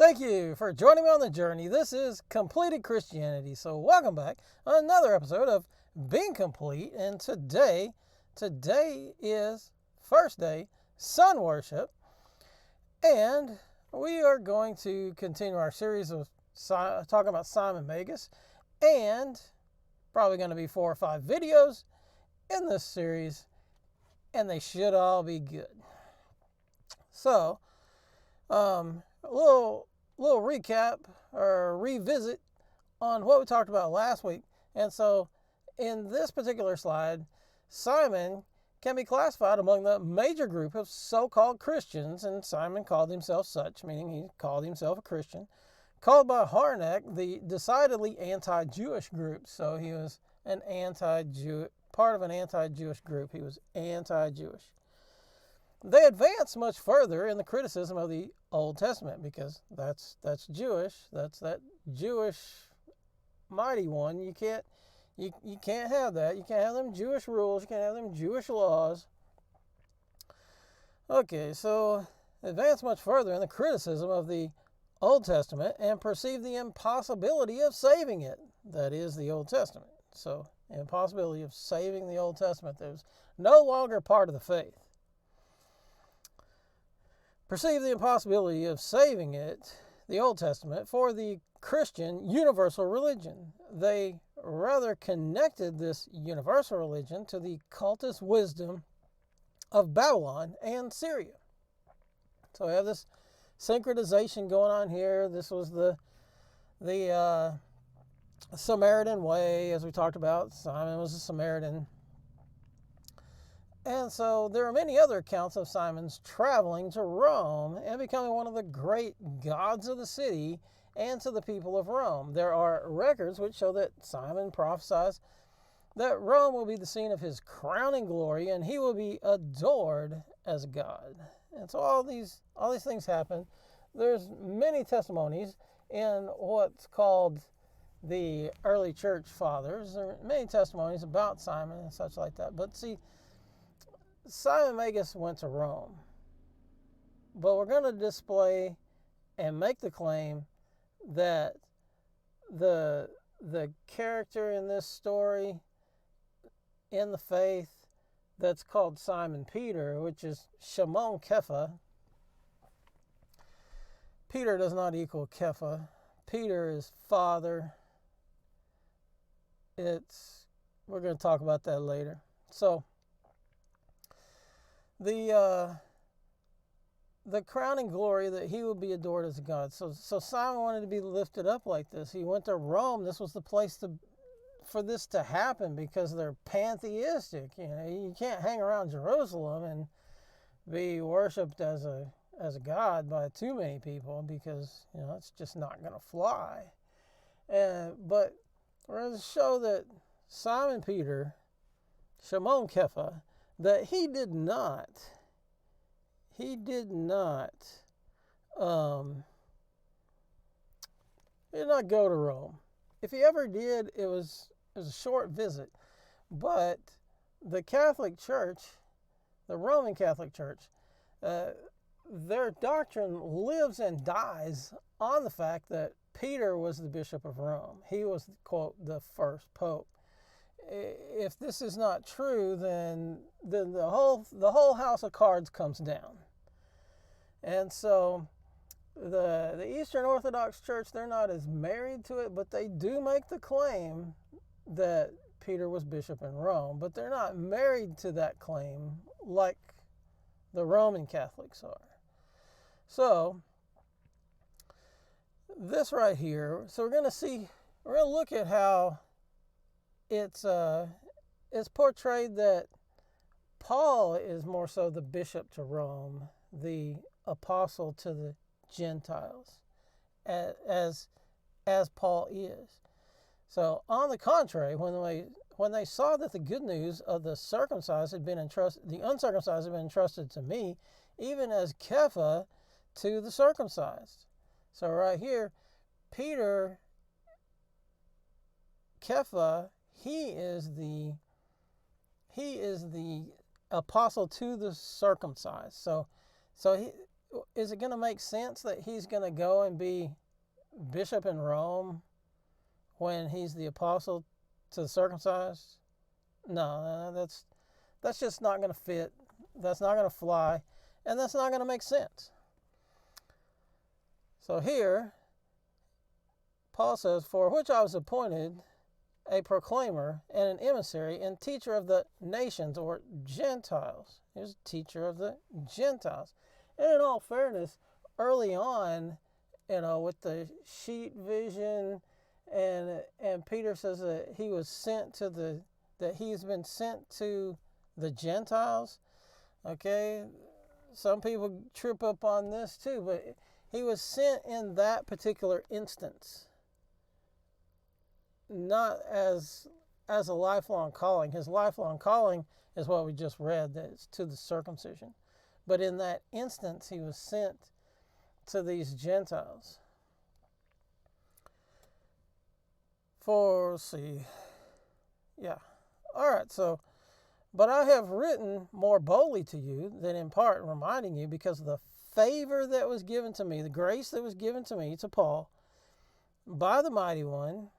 Thank you for joining me on the journey. This is Completed Christianity. So welcome back. Another episode of Being Complete. And today is first day, sun worship. And we are going to continue our series of talking about Simon Magus. And probably going to be 4 or 5 videos in this series. And they should all be good. So, a little recap or revisit on what we talked about last week. And so in this particular slide, Simon can be classified among the major group of so-called Christians, and Simon called himself such, meaning he called himself a Christian, called by Harnack the decidedly anti-Jewish group. So he was an part of an anti-Jewish group. He was anti-Jewish. They advance much further in the criticism of the Old Testament because that's Jewish. That's that Jewish mighty one. You can't have that. You can't have them Jewish rules. You can't have them Jewish laws. Okay, so advance much further in the criticism of the Old Testament and perceive the impossibility of saving it. That is the Old Testament. So impossibility of saving the Old Testament. That was no longer part of the faith. Perceive the impossibility of saving it, the Old Testament, for the Christian universal religion. They rather connected this universal religion to the cultist wisdom of Babylon and Syria. So we have this synchronization going on here. This was the Samaritan way, as we talked about. Simon was a Samaritan. And so there are many other accounts of Simon's traveling to Rome and becoming one of the great gods of the city and to the people of Rome. There are records which show that Simon prophesies that Rome will be the scene of his crowning glory and he will be adored as a god. And so all these things happen. There's many testimonies in what's called the early church fathers. There are many testimonies about Simon and such like that. But see, Simon Magus went to Rome, but we're going to display and make the claim that the character in this story in the faith that's called Simon Peter, which is Shimon Kepha. Peter does not equal Kepha. Peter is father. We're going to talk about that later. So the crowning glory that he would be adored as a god. So Simon wanted to be lifted up like this. He went to Rome. This was the place for this to happen because they're pantheistic. You know, you can't hang around Jerusalem and be worshipped as a god by too many people because it's just not going to fly. But we're going to show that Simon Peter, Shimon Kepha, that he did not go to Rome. If he ever did, it was a short visit. But the Catholic Church, the Roman Catholic Church, their doctrine lives and dies on the fact that Peter was the Bishop of Rome. He was, quote, the first pope. If this is not true, then the whole house of cards comes down. And so the Eastern Orthodox Church, they're not as married to it, but they do make the claim that Peter was bishop in Rome, but they're not married to that claim like the Roman Catholics are. So this right here, so we're going to look at how it's portrayed that Paul is more so the bishop to Rome, the apostle to the Gentiles, as Paul is. So on the contrary, when they saw that the good news of the uncircumcised had been entrusted to me, even as Kepha to the circumcised. So right here, Peter, Kepha, he is the apostle to the circumcised. So is it going to make sense that he's going to go and be bishop in Rome when he's the apostle to the circumcised? No, that's just not going to fit. That's not going to fly, and that's not going to make sense. So here, Paul says, "For which I was appointed a proclaimer and an emissary and teacher of the nations," or Gentiles. He was a teacher of the Gentiles. And in all fairness, early on, with the sheet vision, and Peter says that he was sent to that he's been sent to the Gentiles. Okay, some people trip up on this too, but he was sent in that particular instance, not as a lifelong calling. His lifelong calling is what we just read, that it's to the circumcision. But in that instance, he was sent to these Gentiles. All right, so, "But I have written more boldly to you than in part, reminding you, because of the favor that was given to me, the grace that was given to me," to Paul, "by the Mighty One,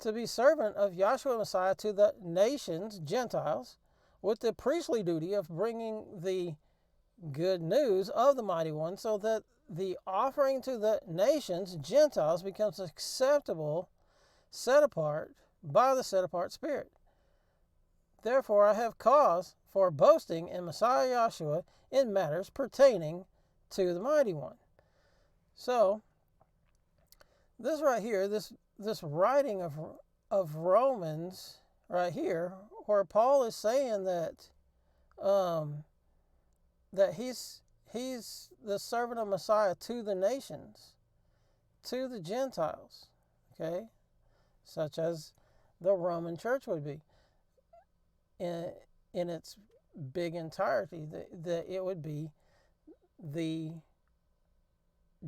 to be servant of Yahshua Messiah to the nations," Gentiles, "with the priestly duty of bringing the good news of the Mighty One, so that the offering to the nations," Gentiles, "becomes acceptable, set apart by the set apart Spirit. Therefore I have cause for boasting in Messiah Yahshua in matters pertaining to the Mighty One." So this right here, this writing of Romans right here, where Paul is saying that that he's the servant of Messiah to the nations, to the Gentiles, okay, such as the Roman church would be in its big entirety, that it would be the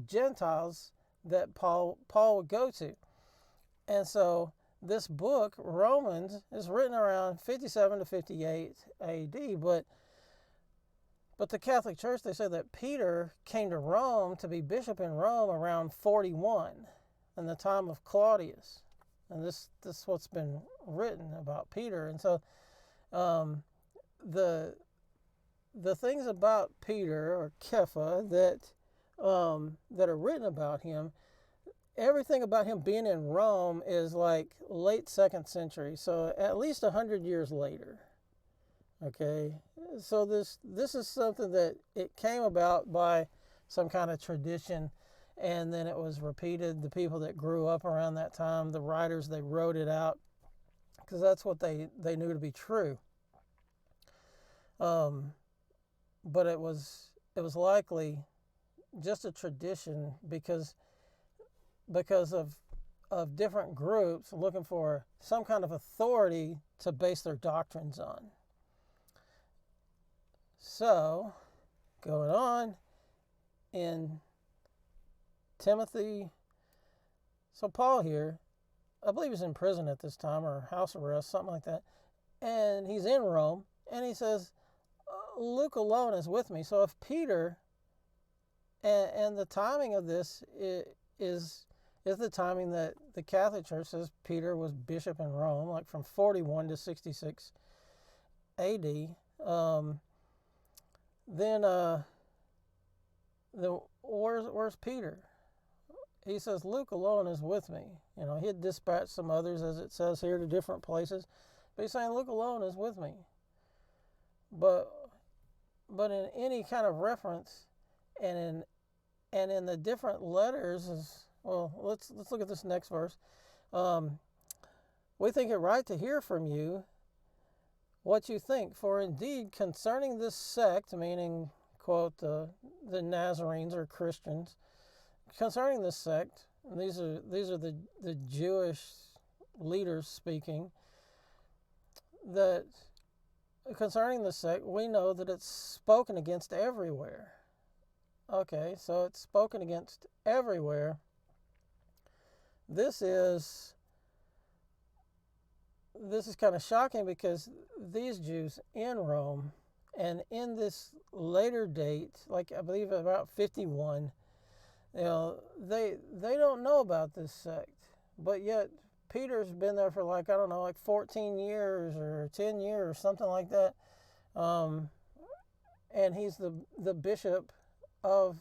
Gentiles that Paul would go to. And so this book, Romans, is written around 57 to 58 AD, but the Catholic Church, they say that Peter came to Rome to be bishop in Rome around 41 in the time of Claudius. And this is what's been written about Peter. And so the things about Peter, or Kepha, that are written about him, everything about him being in Rome is like late 2nd century, so at least 100 years later. Okay, so this is something that it came about by some kind of tradition, and then it was repeated. The people that grew up around that time, the writers, they wrote it out because that's what they knew to be true. But it was likely just a tradition because of different groups looking for some kind of authority to base their doctrines on. So, going on in Timothy, so Paul here, I believe he's in prison at this time, or house arrest, something like that, and he's in Rome, and he says, "Luke alone is with me." So if Peter, and the timing of this is the timing that the Catholic Church says Peter was bishop in Rome, like from 41 to 66 AD. Then where's Peter? He says, "Luke alone is with me." He had dispatched some others, as it says here, to different places, but he's saying Luke alone is with me. But in any kind of reference, and in the different letters, let's look at this next verse. "We think it right to hear from you what you think, for indeed concerning this sect," meaning, quote, the Nazarenes or Christians, "concerning this sect," and these are the Jewish leaders speaking, that concerning the sect, "we know that it's spoken against everywhere." Okay, so it's spoken against everywhere. This is kind of shocking, because these Jews in Rome, And in this later date, like I believe about 51, they don't know about this sect, but yet Peter's been there for like, I don't know, like 14 years or 10 years, something like that. And he's the bishop of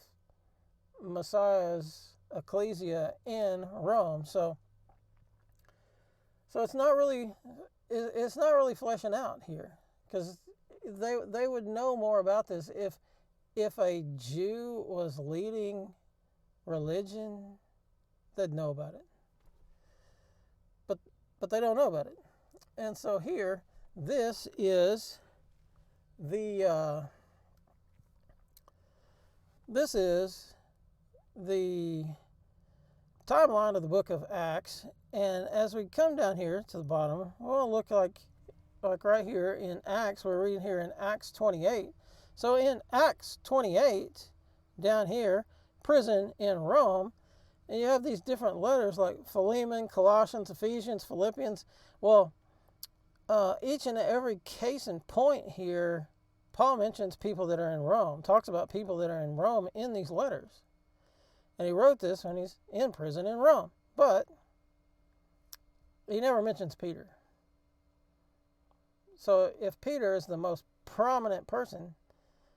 Messiah's ecclesia in Rome. So it's not really fleshing out here, because they would know more about this if a Jew was leading religion, they'd know about it. But they don't know about it. And so here, this is the timeline of the book of Acts. And as we come down here to the bottom, we'll look like right here in Acts. We're reading here in Acts 28. So in Acts 28, down here, prison in Rome, and you have these different letters like Philemon, Colossians, Ephesians, Philippians. Well, each and every case and point here, Paul mentions people that are in Rome, talks about people that are in Rome in these letters. And he wrote this when he's in prison in Rome. But he never mentions Peter. So if Peter is the most prominent person,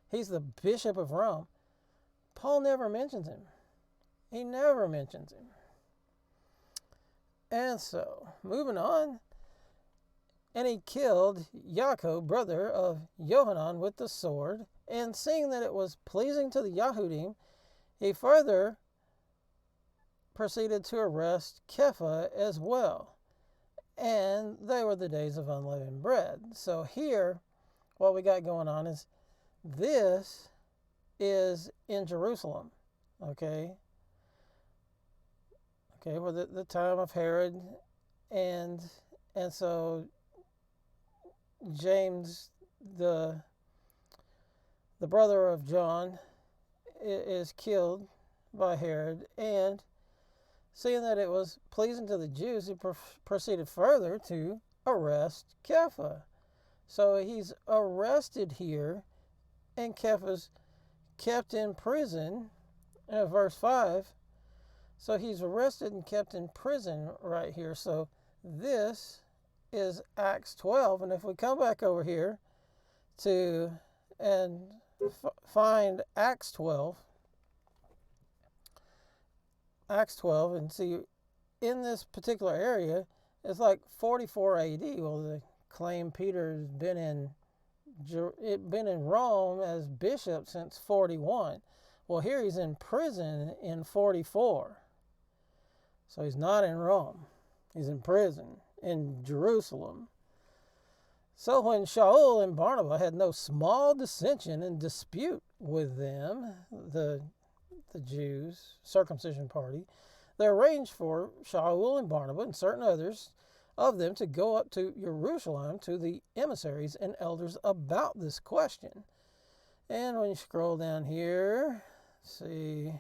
he's the bishop of Rome, Paul never mentions him. He never mentions him. And so, moving on, and he killed Yaakov, brother of Johanan, with the sword, and seeing that it was pleasing to the Yahudim, he further proceeded to arrest Kepha as well. And they were the days of unleavened bread. So here, what we got going on is, this is in Jerusalem, okay, for the time of Herod, and so James, the brother of John, is killed by Herod, and seeing that it was pleasing to the Jews, he proceeded further to arrest Kepha. So he's arrested here, and Kepha's kept in prison, verse 5. So he's arrested and kept in prison right here. So this is Acts 12. And if we come back over here to and find Acts 12, and see in this particular area, it's like 44 AD. Well, they claim Peter's been in Rome as bishop since 41. Well, here he's in prison in 44. So he's not in Rome. He's in prison in Jerusalem. So when Shaul and Barnabas had no small dissension and dispute with them, the Jews, circumcision party, they arranged for Shaul and Barnabas and certain others of them to go up to Jerusalem to the emissaries and elders about this question. And when you scroll down here, see,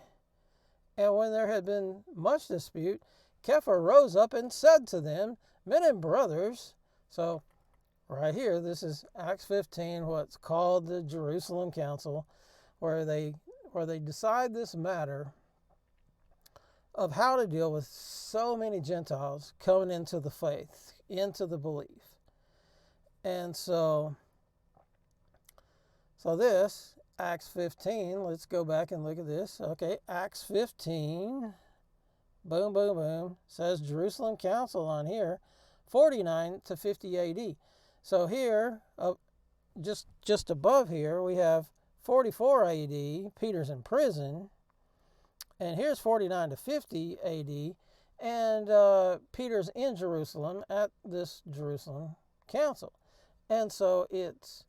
and when there had been much dispute, Kepha rose up and said to them, men and brothers. So right here, this is Acts 15, what's called the Jerusalem Council, where they decide this matter of how to deal with so many Gentiles coming into the faith, into the belief. And so this, Acts 15, let's go back and look at this. Okay, Acts 15, boom, boom, boom, says Jerusalem Council on here, 49 to 50 AD. So here, just above here, we have 44 AD, Peter's in prison, and here's 49 to 50 AD, and Peter's in Jerusalem at this Jerusalem Council. And so it's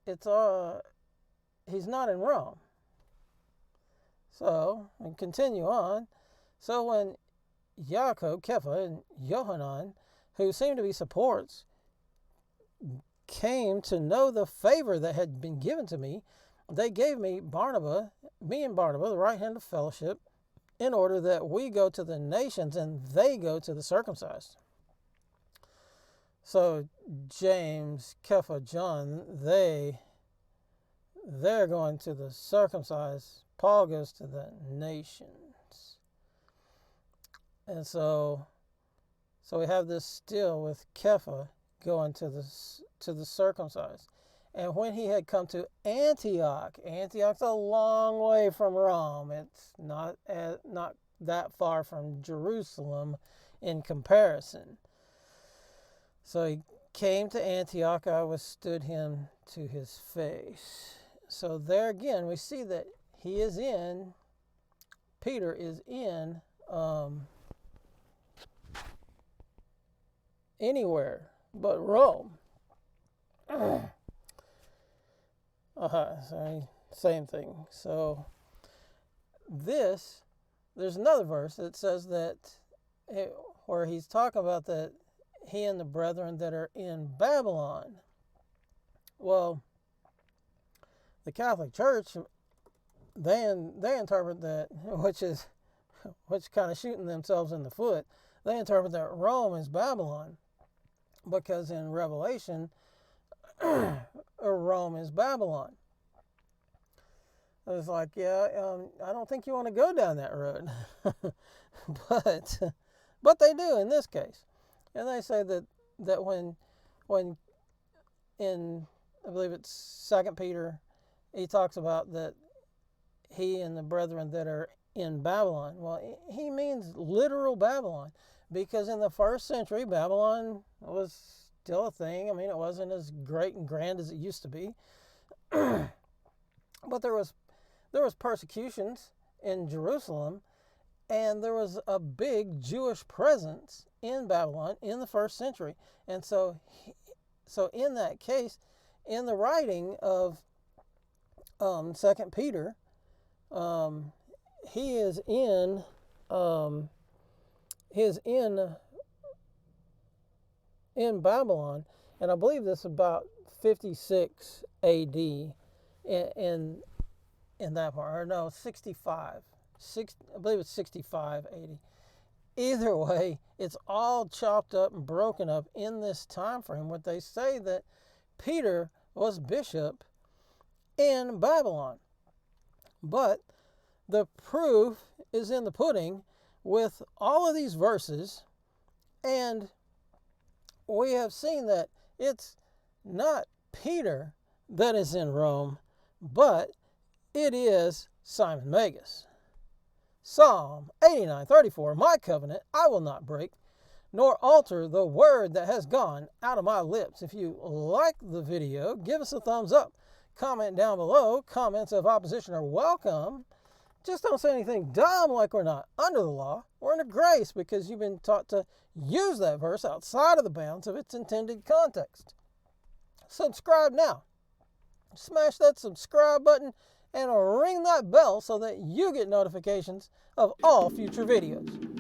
he's not in Rome. So, and continue on. So when Yaakov, Kepha, and Johanan, who seemed to be supports, came to know the favor that had been given to me, they gave me and Barnabas, the right hand of fellowship, in order that we go to the nations and they go to the circumcised. So James, Kepha, John, they they're going to the circumcised. Paul goes to the nations. And so we have this still with Kepha going to the circumcised. And when he had come to Antioch, Antioch's a long way from Rome. It's not that far from Jerusalem in comparison. So he came to Antioch, I withstood him to his face. So there again, we see that Peter is in anywhere but Rome. Same thing. So there's another verse that says that where he's talking about that he and the brethren that are in Babylon. Well, the Catholic Church, they interpret that, which kind of shooting themselves in the foot. They interpret that Rome is Babylon, because in Revelation, Rome is Babylon. It's like, I don't think you want to go down that road, but they do in this case, and they say that when in, I believe it's 2 Peter, he talks about that he and the brethren that are in Babylon. Well, he means literal Babylon, because in the first century, Babylon was still a thing. I mean, it wasn't as great and grand as it used to be. But there was persecutions in Jerusalem, and there was a big Jewish presence in Babylon in the first century. And so in that case, in the writing of 2 Peter, he is in Babylon, and I believe this is about 56 AD in that part, or no, 65. I believe it's 65 AD. Either way, it's all chopped up and broken up in this time frame where they say that Peter was bishop in Babylon. But the proof is in the pudding with all of these verses, and we have seen that it's not Peter that is in Rome, but it is Simon Magus. Psalm 89:34, my covenant I will not break, nor alter the word that has gone out of my lips. If you like the video, give us a thumbs up. Comment down below. Comments of opposition are welcome. Just don't say anything dumb like we're not under the law. We're under grace, because you've been taught to use that verse outside of the bounds of its intended context. Subscribe now. Smash that subscribe button and ring that bell so that you get notifications of all future videos.